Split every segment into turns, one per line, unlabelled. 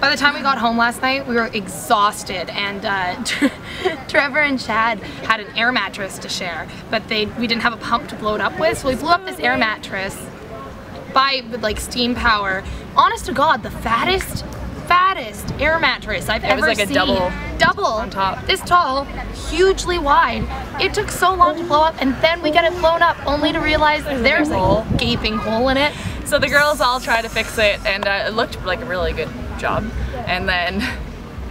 By the time we got home last night, we were exhausted, and Trevor and Chad had an air mattress to share, but we didn't have a pump to blow it up with, so we blew up this air mattress by like steam power. Honest to God, the fattest air mattress I've ever seen. It was like a double on top. This tall, hugely wide. It took so long to blow up, and then we got it blown up only to realize there's a gaping hole in it.
So the girls all tried to fix it, and it looked like a really good job. And then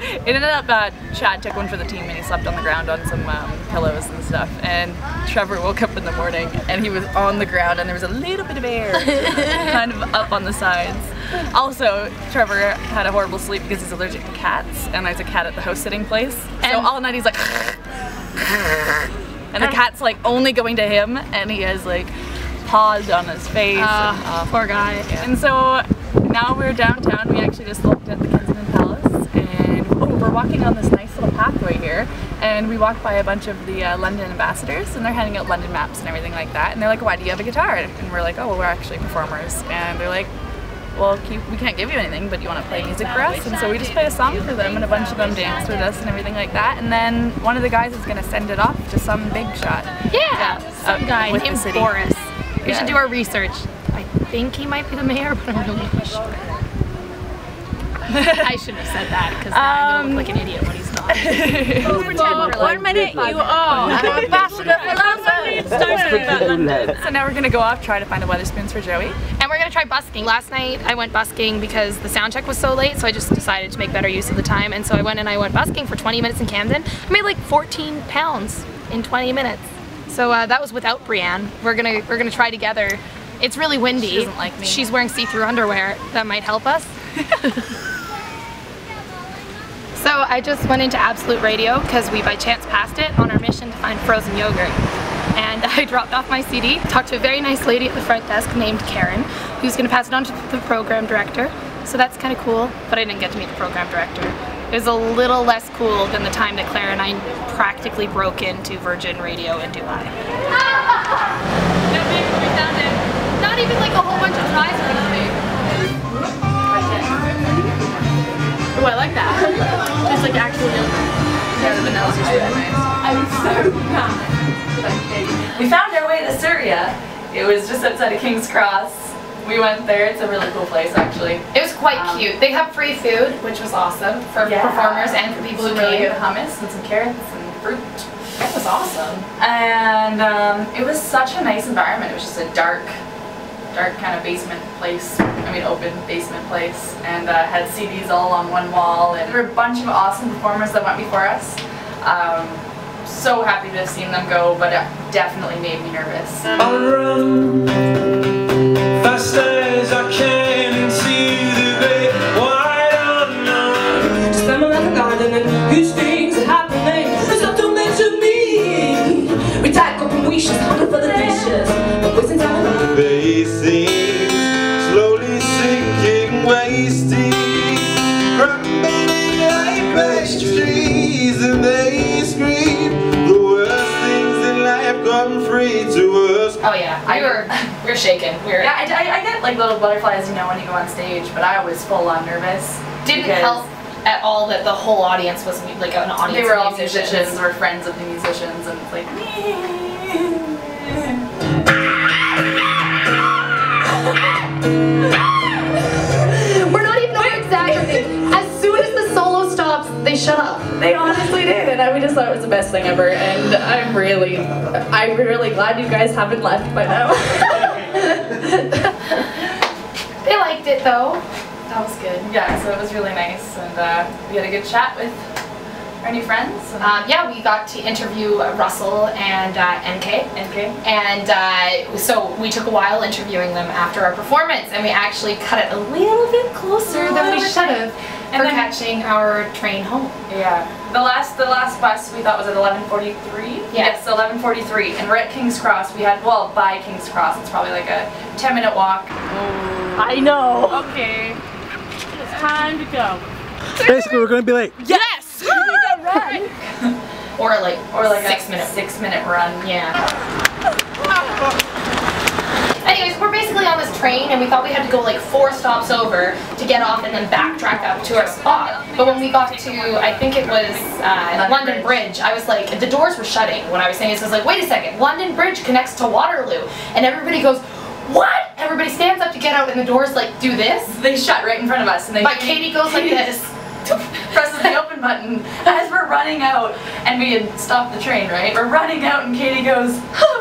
it ended up Chad took one for the team, and he slept on the ground on some pillows and stuff. And Trevor woke up in the morning, and he was on the ground, and there was a little bit of air kind of up on the sides. Also, Trevor had a horrible sleep because he's allergic to cats, and there's a cat at the house sitting place. So all night he's like, and the cat's like only going to him, and he has like paws on his face.
Poor guy.
Yeah. And so now we're downtown. We actually just looked at the Kensington Palace, and we're walking on this nice little pathway here, and we walked by a bunch of the London ambassadors, and they're handing out London maps and everything like that, and they're like, why do you have a guitar? And we're like, oh, well, we're actually performers. And they're like, well, we can't give you anything, but you want to play music for us? And so we just played a song for them, and a bunch of them danced with us and everything like that. And then one of the guys is going to send it off to some big shot.
Yeah, some guy named Boris. We should do our research. I think he might be the mayor, but I'm really not sure. I shouldn't have said that, because I'm going to look like an idiot when he's not.
1 minute, you are an ambassador for London.
So now we're going to go off, try to find a Wetherspoons for Joey.
And we're going to try busking. Last night I went busking because the sound check was so late, so I just decided to make better use of the time. And so I went busking for 20 minutes in Camden. I made like 14 pounds in 20 minutes. So that was without Brianne. We're gonna try together. It's really windy.
She doesn't like me.
She's wearing see-through underwear. That might help us. So I just went into Absolute Radio because we by chance passed it on our mission to find frozen yogurt. And I dropped off my CD, talked to a very nice lady at the front desk named Karen, who's gonna pass it on to the program director. So that's kind of cool, but I didn't get to meet the program director. It was a little less cool than the time that Claire and I practically broke into Virgin Radio in Dubai. We found it. Not even like a whole bunch of tries or anything. Oh, I like that. It's like actual yogurt.
Yeah, the vanilla's just really nice.
I'm so mad.
We found our way to Syria. It was just outside of King's Cross. We went there. It's a really cool place, actually.
It was quite cute. They have free food, which was awesome for performers and for people who
really
came.
good hummus and some carrots and fruit.
That was awesome.
And it was such a nice environment. It was just a dark kind of basement place. I mean, open basement place, and had CDs all on one wall. And there were a bunch of awesome performers that went before us. So happy to have seen them go, but it definitely made me nervous.
I'll run fast as I can into the great wide unknown.
Spend my life in garden and goose things are happening. There's not too much of me. We take up and wishes, hunger for the dishes. But wasting time on me.
Facing, slowly sinking, wasting, crumbling like pastries, and they scream. The worst things in life come free to us.
Oh yeah, we were shaking.
Yeah, I get like little butterflies, you know, when you go on stage, but I was full on nervous.
Didn't help at all that the whole audience was like an audience.
They were all
of
musicians or friends of the musicians, and it's like.
We're not even exaggerating. As soon as the solo stops, they shut up.
They honestly did, and we just thought it was the best thing ever. And I'm really glad you guys haven't left by now.
They liked it though. That was good.
Yeah, so it was really nice, and we had a good chat with our new friends.
Yeah, we got to interview Russell and NK. And so we took a while interviewing them after our performance, and we actually cut it a little bit closer than we should have for catching our train home.
Yeah. The last bus we thought was at 11:43. Yes, 11:43, and we're at King's Cross. We had, well, by King's Cross, it's probably like a 10-minute walk.
I know.
Okay.
It's time to go.
Basically, we're going to be late.
Yes! We need to run.
Or like
a
6 minute.
6-minute run.
Yeah. Anyways, we're basically on this train and we thought we had to go like 4 stops over to get off and then backtrack up to our spot. But when we got to, I think it was London Bridge, I was like, the doors were shutting when I was saying this. I was like, wait a second, London Bridge connects to Waterloo. And everybody goes, what? Everybody stands up to get out and the doors like do this.
They shut right in front of us and they
But Katie goes like this.
presses the open button as we're running out, and we had stopped the train, right? We're running out and Katie goes,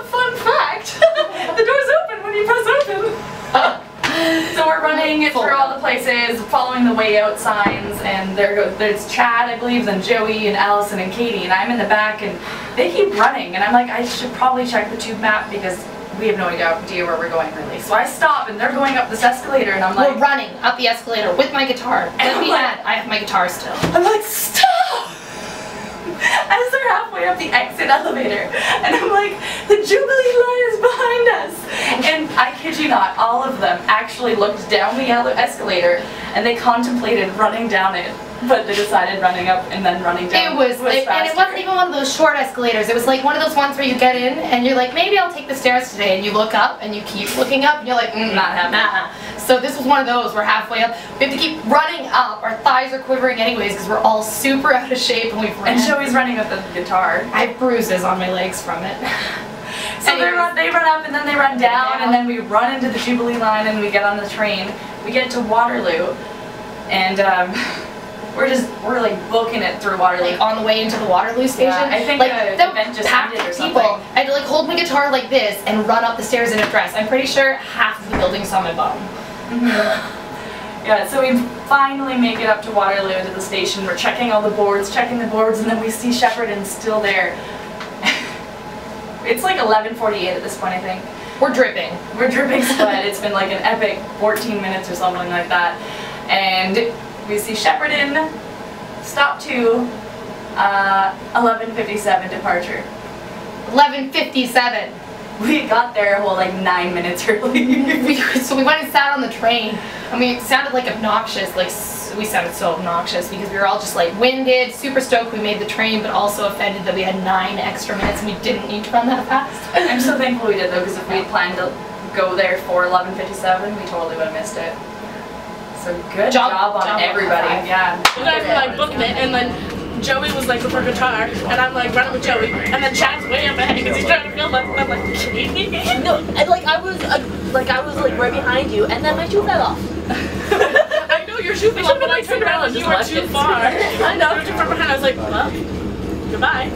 fun fact, the door's open when you press open. So we're running through all the places, following the way out signs, and there's Chad, I believe, then Joey and Allison and Katie, and I'm in the back and they keep running, and I'm like, I should probably check the tube map because we have no idea where we're going really. So I stop and they're going up this escalator and I'm like...
We're running up the escalator with my guitar. And I have my guitar still.
I'm like, stop! As they're halfway up the exit elevator. And I'm like, the Jubilee line is behind us. And I kid you not, all of them actually looked down the escalator and they contemplated running down it. But they decided running up and then running down.
And it wasn't even one of those short escalators. It was like one of those ones where you get in and you're like, maybe I'll take the stairs today. And you look up and you keep looking up and you're like, not happening. So this was one of those. We're halfway up. We have to keep running up. Our thighs are quivering anyways because we're all super out of shape and we've ran.
And Joey's running with the guitar.
I have bruises on my legs from it.
So they run up and then they run down and then we run into the Jubilee line and we get on the train. We get to Waterloo and we're like booking it through Waterloo.
Like on the way into the Waterloo station.
Yeah, I think
like
the event just
packed
ended or
people.
something.
I had to like hold my guitar like this and run up the stairs in a dress. I'm pretty sure half of the building saw my bum.
Yeah, so we finally make it up to Waterloo to the station. We're checking all the boards, and then we see Shepparton still there. It's like 11:48 at this point, I think.
We're dripping.
We're dripping sweat. It's been like an epic 14 minutes or something like that. And we see Shepparton, stop to 11:57 departure.
11:57.
We got there a whole like 9 minutes early.
So we went and sat on the train. I mean, it sounded like obnoxious, like we sounded so obnoxious because we were all just like winded, super stoked we made the train, but also offended that we had 9 extra minutes and we didn't need to run that fast.
I'm so thankful we did though, because if we had planned to go there for 11:57, we totally would have missed it. So good job on everybody. Yeah.
You guys were like booking it, and then Joey was like with her guitar, and I'm like running with Joey, and then Chad's way up ahead because he's trying to film us, and I'm like,
no, and like I was like right behind you, and then my shoe fell off.
I know your shoe fell off, but I turned around and you were too far. I know. From behind, I was like, well, goodbye.